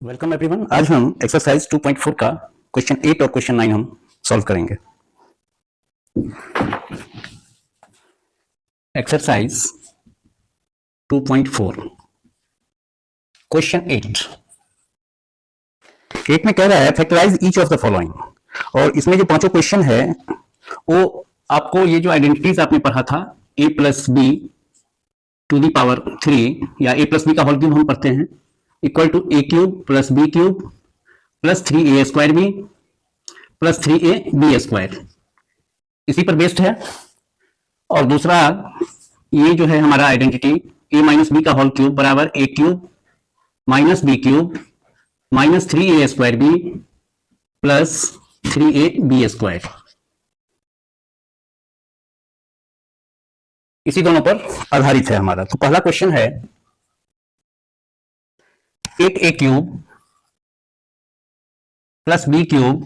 Welcome everyone. आज हम exercise 2.4 का क्वेश्चन 8 और क्वेश्चन 9 हम सॉल्व करेंगे। एक्सरसाइज 2.4 क्वेश्चन 8 में कह रहा है factorise each of the following. और इसमें जो पांचों क्वेश्चन है वो आपको ये जो आइडेंटिटीज आपने पढ़ा था a plus b to the power 3 या a प्लस बी का होल क्यूब हम पढ़ते हैं equal to a cube plus b cube plus 3a square b plus 3a b square, इसी पर बेस्ड है। और दूसरा ये जो है हमारा आइडेंटिटी a माइनस बी का होल क्यूब बराबर a cube minus b cube minus 3a square b plus 3a b square, इसी दोनों पर आधारित है हमारा। तो पहला क्वेश्चन है 8a cube plus b cube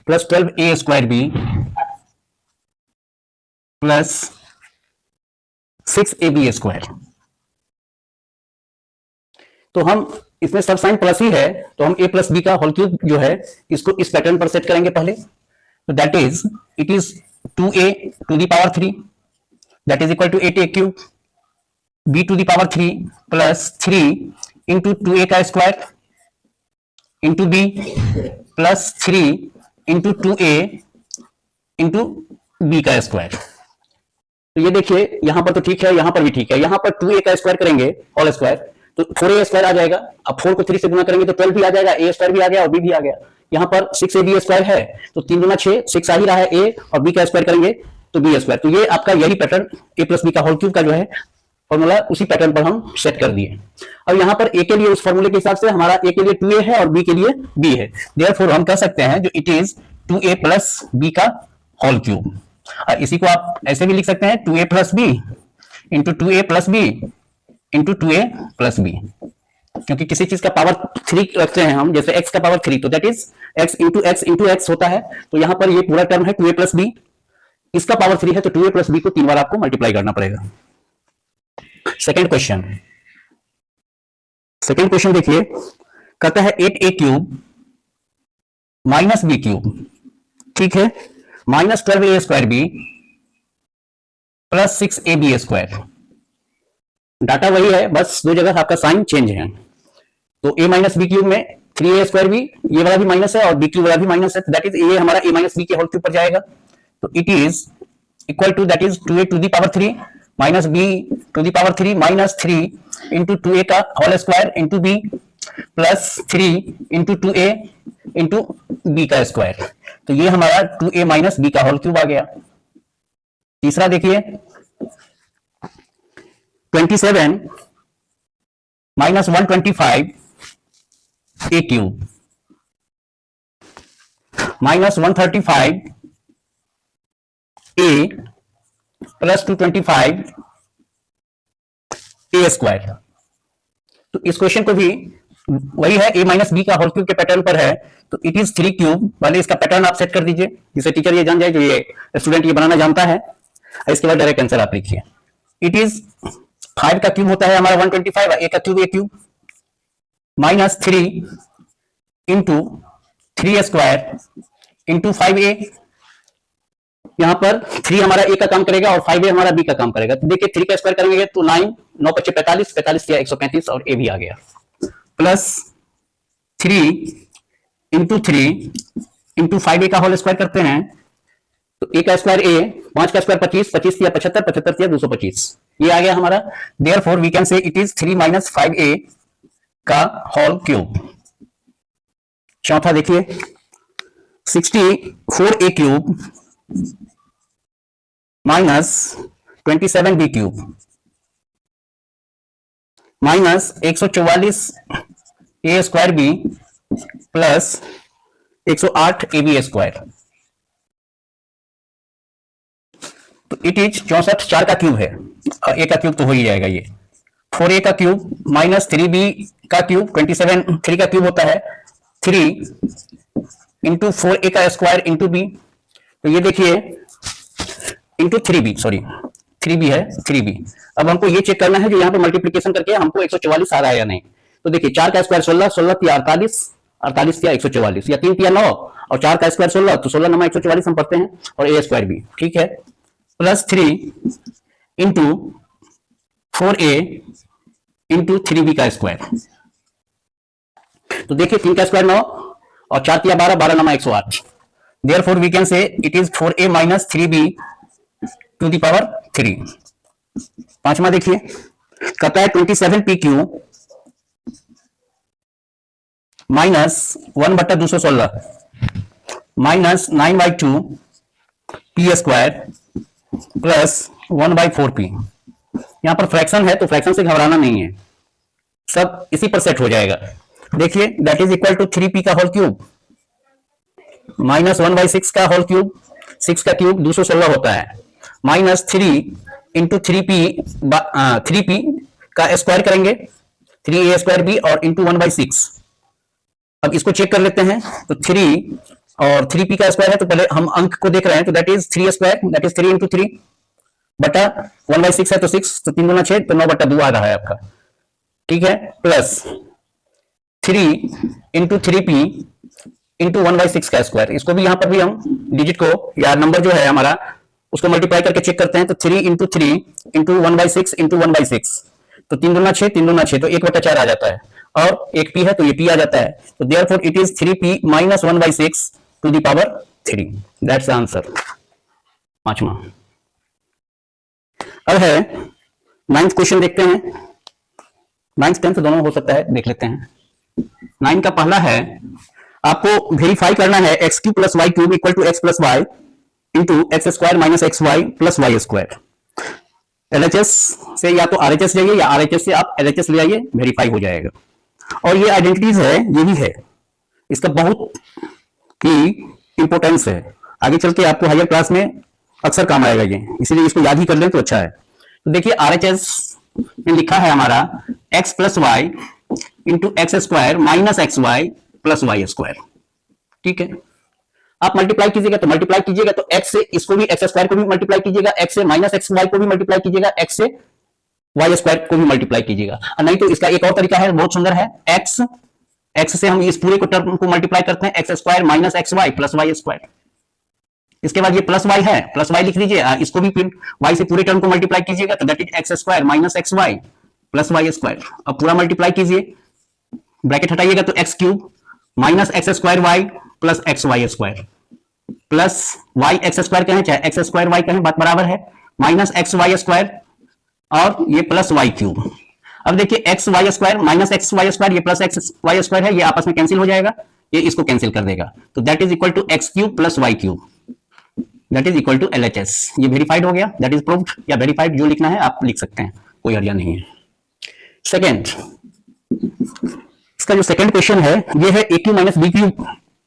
plus 12a square b plus 6ab square. तो हम इसमें सब साइन प्लस ही है तो हम a प्लस बी का होल क्यूब जो है इसको इस पैटर्न पर सेट करेंगे पहले। तो that is it is 2a to the power 3 that is equal to 8a cube b to the power 3 plus 3 into 2a का square into b plus 3 into 2a into b का square. तो ये देखिए यहां पर तो ठीक है, यहां पर भी ठीक है। यहां पर 2a का स्क्वायर करेंगे होल स्क्वायर तो 4a स्क्वायर आ जाएगा। अब 4 को 3 से गुना करेंगे तो 12 भी आ जाएगा, a स्क्वायर भी आ गया और b भी आ गया। यहां पर 6ab स्क्वायर है तो 3 गुना 6, 6 आ ही रहा है a और b का स्क्वायर करेंगे तो b स्क्वायर। तो ये आपका यही पैटर्न a प्लस बी का होल क्यूब का जो है फॉर्मूला उसी पैटर्न पर हम सेट कर दिए। अब यहां पर a के लिए उस फॉर्मूले के हिसाब से हमारा a के लिए 2a है और b के लिए b है। देयरफॉर हम कह सकते हैं जो it is 2a plus b का होल क्यूब। और इसी को आप ऐसे भी लिख सकते हैं 2a plus b into 2a plus b into 2a plus b, क्योंकि किसी चीज का पावर 3 रखते हैं हम, जैसे x का पावर 3 तो that is x into x होता है। तो यहां पर ये पूरा टर्म है 2a प्लस b, इसका पावर 3 है तो 2a प्लस b को 3 बार आपको मल्टीप्लाई करना पड़ेगा। सेकेंड क्वेश्चन देखिए, कहता है 8a cube minus b cube, ठीक है, minus 12a square b plus 6ab square. Data वही है, बस दो जगह आपका साइन चेंज है। तो a माइनस बी क्यूब में 3a स्क्वायर बी, ये वाला भी माइनस है और बी क्यूब वाला भी माइनस है, दैट इज ये हमारा a माइनस बी के होल क्यूब पर जाएगा। तो it is equal to that is 2a to the power 3 minus b to the power 3 minus 3 into 2a का whole square into b plus 3 into 2a into b का square. तो ये हमारा 2a minus b का whole cube आ गया। तीसरा देखिए 27 minus 125 a cube minus 135 a plus 225 a square. तो इस क्वेश्चन को भी वही है, a माइनस बी का होल क्यूब के पैटर्न पर है तो इट इज 3 क्यूब। पहले इसका पैटर्न आप सेट कर दीजिए जिसे टीचर ये जान जाए, जो ये स्टूडेंट ये बनाना जानता है। इसके बाद डायरेक्ट आंसर आप लिखिए। इट इज 5 का क्यूब होता है हमारा 125, a का cube a cube minus 3 into 3 square into 5a। यहां पर 3 हमारा a का काम करेगा और 5a हमारा b का काम करेगा। तो देखिए 3 का स्क्वायर करेंगे तो 9 9 पच्चे 45, 45 या 135 और a भी आ गया प्लस 3 इंटू 3 इंटू 5a का होल स्क्वायर करते हैं तो a का स्क्वायर a, 5 का स्क्वायर 25, 25 या 75, 75 या 225, ये आ गया हमारा। Therefore we can say it is 3 minus 5a का होल क्यूब। चौथा देखिए 64a cube minus 27b cube minus 144 a square b plus 108 ab square. तो इट इज 64 4 का क्यूब है, a का क्यूब तो हो ही जाएगा। ये 4a का क्यूब माइनस 3b का क्यूब 27 3 का क्यूब होता है 3 इंटू 4a का स्क्वायर इंटू b। तो ये देखिए इंटू 3b, सॉरी 3b है 3b। अब हमको ये चेक करना है जो यहाँ पे मल्टीप्लीकेशन करके हमको 144 आ रहा है या नहीं। तो देखिए 4 का स्क्वायर 16, 16 तिया 48, 48 तिया 144, या 3 तिया 9 और 4 का स्क्वायर 16, तो 16 नमा 144 हम पढ़ते हैं, और ए स्क्वायर भी, ठीक है, plus 3 into 4a into 3b का स्क्वायर। तो देखिए 3 का स्क्वायर 9 और 4 तिया 12, 12 नमा 108, therefore we can say it is 4a minus 3b to the power 3। पांचवा देखिए कहता है 27pq minus 1/216 minus 9/2 P square plus 1/4p। यहां पर फ्रैक्शन है तो फ्रैक्शन से घबराना नहीं है, सब इसी पर सेट हो जाएगा। देखिए that is equal to 3p का होल क्यूब माइनस 1/6 का होल क्यूब, 6 का क्यूब 216 होता है, माइनस 3 इंटू 3p का स्क्वायर करेंगे 3a स्क्वायर b और इंटू 1/6। अब इसको चेक कर लेते हैं, तो 3 और 3p का स्क्वायर है, तो पहले हम अंक को देख रहे हैं, तो that is 3 square, that is 3 into 3 बटा 1/6 है तो 6, तो 3 गुना 6 तो 9/2 आ रहा है आपका, ठीक है, प्लस 3 इंटू 3p इंटू 1/6 का स्क्वायर। इसको भी यहां पर भी हम डिजिट को या नंबर जो है हमारा उसको मल्टीप्लाई करके चेक करते हैं, तो 3 इंटू 3 इंटू 1/6 इंटू 1/6, तो 3 गुना 6, 3 गुना 6 तो 1/4 आ जाता है, और एक p है तो ये p आ जाता है, तो therefore it is 3p minus 1/6 to the power 3। That's the answer. पांचवा अब है 9th क्वेश्चन, देखते हैं। 9th 10th दोनों हो सकता है, देख लेते हैं। 9 का पहला है, आपको वेरीफाई करना है x cube plus y cube equal to x plus y into x square minus x y plus y square. LHS से या तो आरएचएस जाइए या आरएचएस से आप एलएचएस ले आइए, वेरीफाई हो जाएगा। और ये आइडेंटिटीज है, यही है, इसका बहुत ही इंपॉर्टेंस है, आगे चल के आपको हायर क्लास में अक्सर काम आएगा ये, इसीलिए इसको याद ही कर लें तो अच्छा है। तो देखिए आरएचएस में लिखा है हमारा x plus y into x square minus x y plus y square, ठीक है। आप मल्टीप्लाई कीजिएगा तो मल्टीप्लाई कीजिएगा तो एक्स से इसको भी एक्स स्क्वायर को भी मल्टीप्लाई कीजिएगा, एक्स से माइनस एक्स वाई को भी मल्टीप्लाई कीजिएगा, एक्स से वाई स्क्वायर को भी मल्टीप्लाई कीजिएगा। नहीं तो इसका एक और तरीका है, बहुत सुंदर है, एक्स से हम इस पूरे को टर्म को मल्टीप्लाई करते हैं, x square minus x y plus y square. इसके बाद ये प्लस वाई है, प्लस वाई लिख लीजिए, इसको भी फिर वाई से पूरे टर्म को मल्टीप्लाई कीजिएगा, तो that is x square minus x y plus y square. अब पूरा मल्टीप्लाई कीजिए, ब्रैकेट हटाइएगा तो x cube minus x square y plus x y square plus y x square कहें चाहे एक्स स्क्वायर वाई कहें, बात बराबर है, माइनस एक्स वाई स्क्वायर और ये प्लस वाई क्यूब। अब देखिए x y square minus x y square, ये प्लस एक्स वाई स्क्वायर है, ये आपस में कैंसिल हो जाएगा, ये इसको कैंसिल कर देगा, तो that is equal to x cube plus y cube, that is equal to LHS. ये वेरीफाइड हो गया, दैट इज प्रूव्ड या वेरीफाइड, जो लिखना है आप लिख सकते हैं, कोई हर्जा नहीं है। सेकेंड, इसका जो सेकंड क्वेश्चन है ये है ए क्यू माइनस बी क्यू,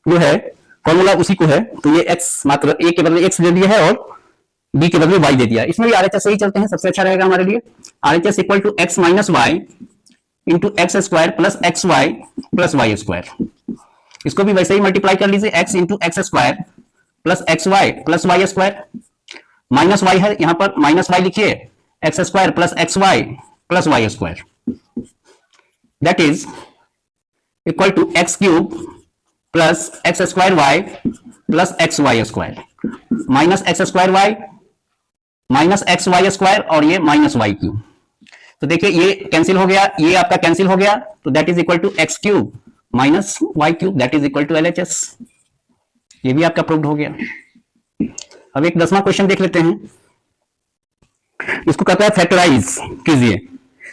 जो है फॉर्मूला उसी को है, तो ये x मात्र a के बदले x दे दिया है और b के बदले y दे दिया। इसमें भी आरएचएस से ही चलते हैं, सबसे अच्छा रहेगा हमारे लिए। RHS equal to x minus y into x square plus x y plus y square. इसको भी वैसे ही मल्टीप्लाई कर लीजिए, x into x square plus x y plus y square, minus y है यहां पर, माइनस वाई लिखिए, x square plus x y plus y square, that is equal to x cube plus x square y plus x y square minus x square Y minus x y square और ये minus y cube. तो देखिए ये cancel हो गया, ये आपका cancel हो गया, तो that is equal to x cube minus y cube, that is equal to LHS. ये भी आपका प्रूव्ड हो गया। अब एक 10वां क्वेश्चन देख लेते हैं, इसको कहता है फैक्टराइज कीजिए,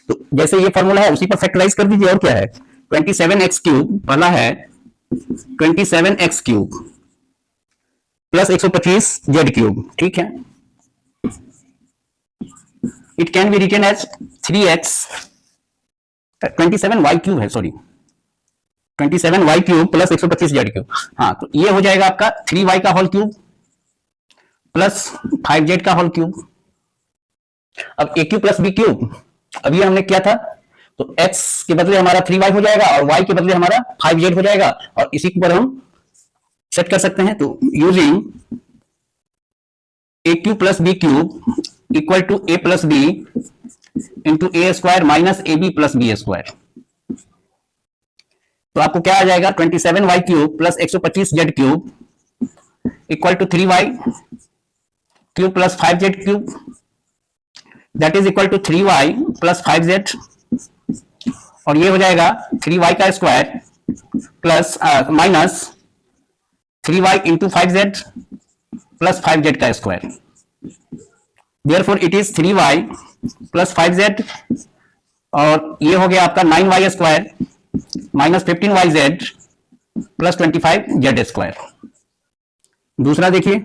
तो जैसे ये फॉर्मूला है उसी पर फैक्टराइज कर दीजिए। और क्या है, 27x क्यूब, पहला है 27x cube plus 125 z cube, ठीक है। It can be written as 3x 27y cube है, sorry 27y cube plus 125 z cube. हाँ, तो ये हो जाएगा आपका 3y का होल क्यूब प्लस 5z का होल क्यूब। अब a cube plus b cube, अभी हमने किया था, तो x के बदले हमारा 3y हो जाएगा और y के बदले हमारा 5z हो जाएगा, और इसी के ऊपर हम सेट कर सकते हैं। तो using a cube plus b cube equal to a plus b into a square minus a b plus b square. तो आपको क्या आ जाएगा 27y cube plus 125z cube equal to 3y cube plus 5z cube that is equal to 3y plus 5z और ये हो जाएगा 3y का square plus minus 3y into 5z plus 5z का square therefore it is 3y plus 5z और ये हो गया आपका 9y square minus 15yz plus 25z square. दूसरा देखिए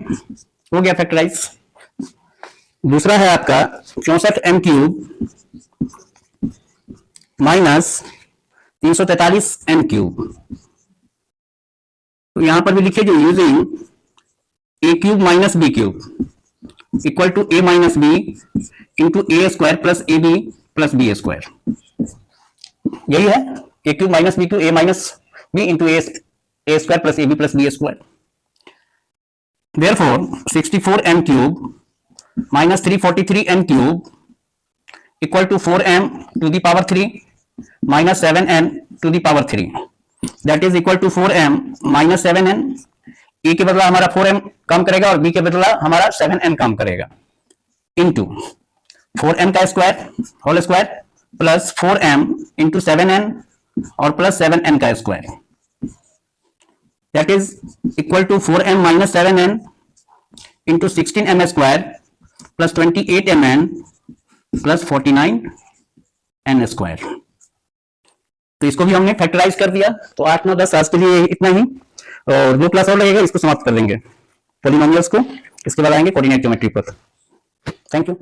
हो गया फैक्टराइज। दूसरा है आपका 64m cube minus 343n cube. तो यहां पर भी लिखिए जो using a cube minus b cube equal to a minus b into a square plus a b plus b square. यही है a cube minus b cube a minus b into a square plus a b plus b square. Therefore 64m cube minus 343n cube equal to 4m to the power 3 minus 7n to the power 3 that is equal to 4m minus 7n। ए के बदला हमारा 4m काम करेगा और B के बदला हमारा 7n काम करेगा इंटू 4m का square whole square plus 4m into 7n और प्लस 7n का square that is equal to 4m minus 7n into 16m square plus 28mn plus 49n square. तो इसको भी हमने फैक्टराइज कर दिया। तो 8 9 10 आज के लिए इतना ही और 2 क्लास और लगेगा, इसको समाप्त कर देंगे पॉलिनोमियल्स को। इसके बाद आएंगे कोऑर्डिनेट ज्योमेट्री पर। Thank you.